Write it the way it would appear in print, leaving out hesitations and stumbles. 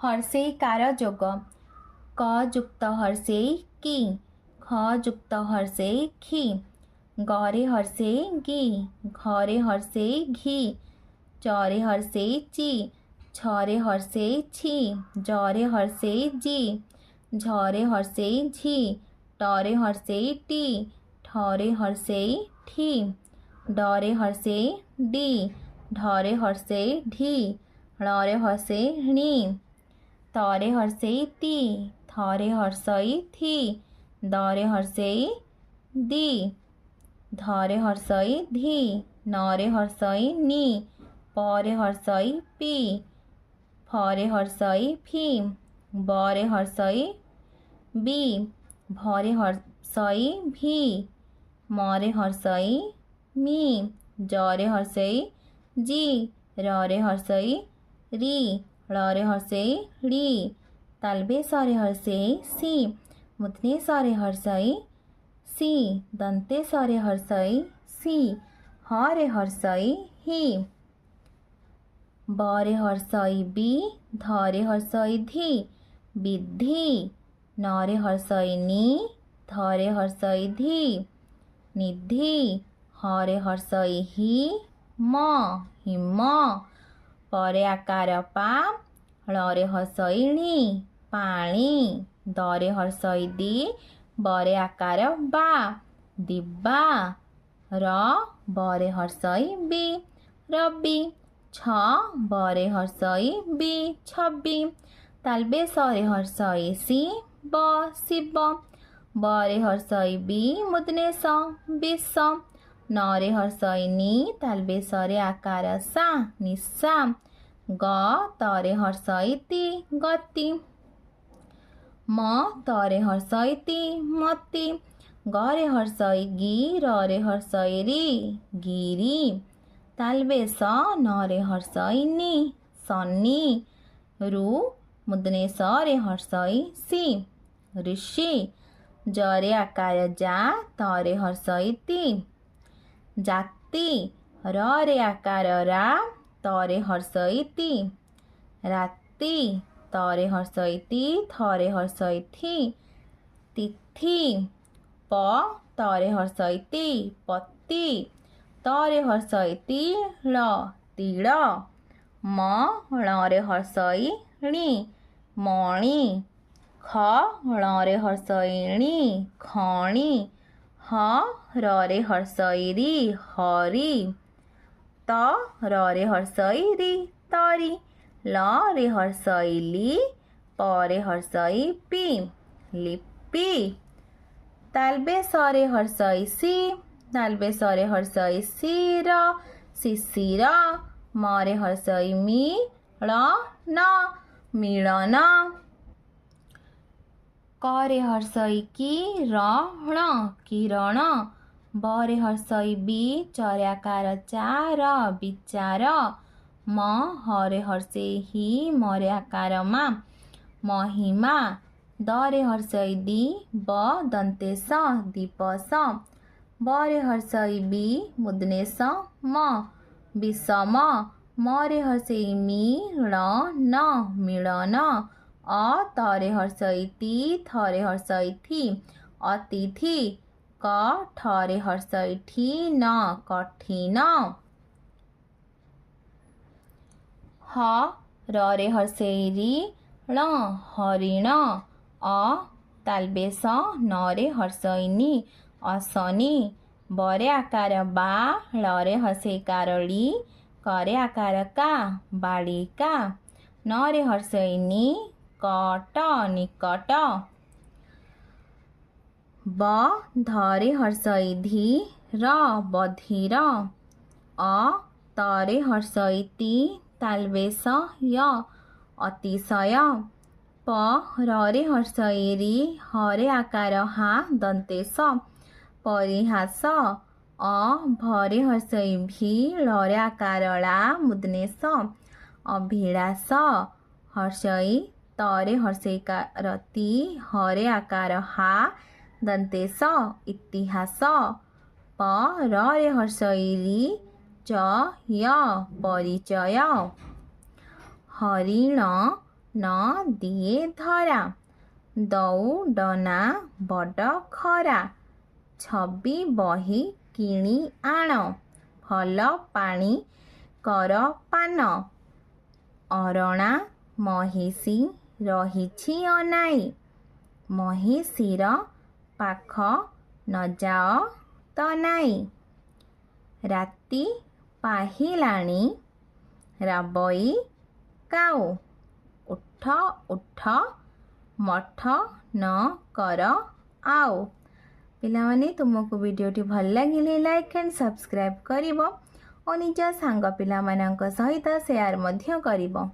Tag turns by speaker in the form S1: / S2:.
S1: हर्षेयकार जोग क जुक्त हर्षेय की ख जुक्त हर्षेय खी गरे हर्षेय गी घरे हर्षेय घी चरे हर्षेय ची छरे हर्षेय छी जरे हर्षेय जी झरे हर्षेय झी टरे हर्षेय टी ठरे हर्षेय ठी डरे हर्षेय डी ढरे हर्षेय ढी ळरे हर्षेय णी तरे हर्षेय ती थरे हर्षेय थी दरे हर्षेय दी धरे हर्षेय धी नरे हर्षेय नी परे हर्षेय पी फरे हर्षेय फी बरे हर्षेय बी भरे हर्षेय भी मरे हर्षेय मी जरे हर्षेय जी ररे हर्षेय री ळरे हर्षेय डी तालबे सारे हर्षेय सी मुतने सारे हर्षेय सी दंते सारे हर्षेय सी हरे हर्षेय ही बरे हर्षेय बी धरे हर्षेय धी विद्धि नरे हर्षेय नी धरे हर्षेय धी निधि हरे हर्षेय ही म हिम परे आकार पा ळरे हर्षेय णी पाणी दरे हर्षेय दी बरे आकार बा दिबा र बरे हर्षेय बी रबी छ बरे हर्षेय बी छबी तालबे सरे हर्षेय सी ब शिव बरे हर्षेय बी मुदने स बिस नरे हर्षेय नी तालबे सरे आकार सा निस्सा ग तरे हर्षेय ती गति म तरे हर्षेय ती मति गरे हर्षेय गी ररे हर्षेय री गिरी तालबे स नरे हर्षेय नी सन्नी रु मुदने सरे हर्षेय सी ऋषि जरे आकार जा तरे हर्षेय ती जाति रे आकार रा तरे हर्षेय ती राति तरे हर्षेय ती थरे हर्षेय थी तिथि प तरे हर्षेय ती पति तरे हर्षेय ती ळ तिळ म ळरे हर्षेय णी मणि ख ळरे हर्षेय णी खणी ह ररे हर्षेय री हरी त ररे हर्षेय री तरी ल रे हर्षेय ली परे हर्षेय पी लिपि तालबे सरे हर्षेय सी तालबे सरे हर्षेय सीर शिशिर मरे हर्षेय मी ळ न मिलन करे हर्षेय की रण किरण बरे हर्षेय बी चर्याकार चार विचार म हरे हर्षेय ही मरे आकार मा महिमा दरे हर्षेय दी ब दंते स दीपस बरे हर्षेय बी मुदने स म विषम मरे हर्षेय मी ळ न मिलन अ तरे हर्षेय ती थरे हर्षेय थी अतिथि क ठरे हर्षेय ठी न कठिन ह ररे हर्षेय री ळ हरिण अ तालबे स नरे हर्षेय नी असनी बरे आकार बा ळरे हर्षेयकार ली करे आकार का बालिका नरे हर्षेय नी कट निकट ब धरे हर्षेय धी र बधिर अ तरे हर्षेय ती तालबे स य अतिशय प ररे हर्षेय री हरे आकार हा दंते स परिहास अ भरे हर्षेय भी ळरे आकार ला मुदने स अभिलाष हर्षेय तरे हर्षेयकार ती हरे आकार हा दंते स इतिहास प रे हर्षेय री च य परिचय हरिण न दिए धरा दौड़ना बड़ खरा छवि बही किणी आण फल पाणी कर पान अरणा महिषी रहिछि अनाई महिषीर पाख न जाओ तो नाई राति पाहिलाणी राबई काऊ उठ उठ मठ न कर आओ। पिलामाने तुमको वीडियोटी भल लगिले लाइक एंड सब्सक्राइब करिवो और निज सांग पिलामानंक सहित शेयर मध्य करिवो।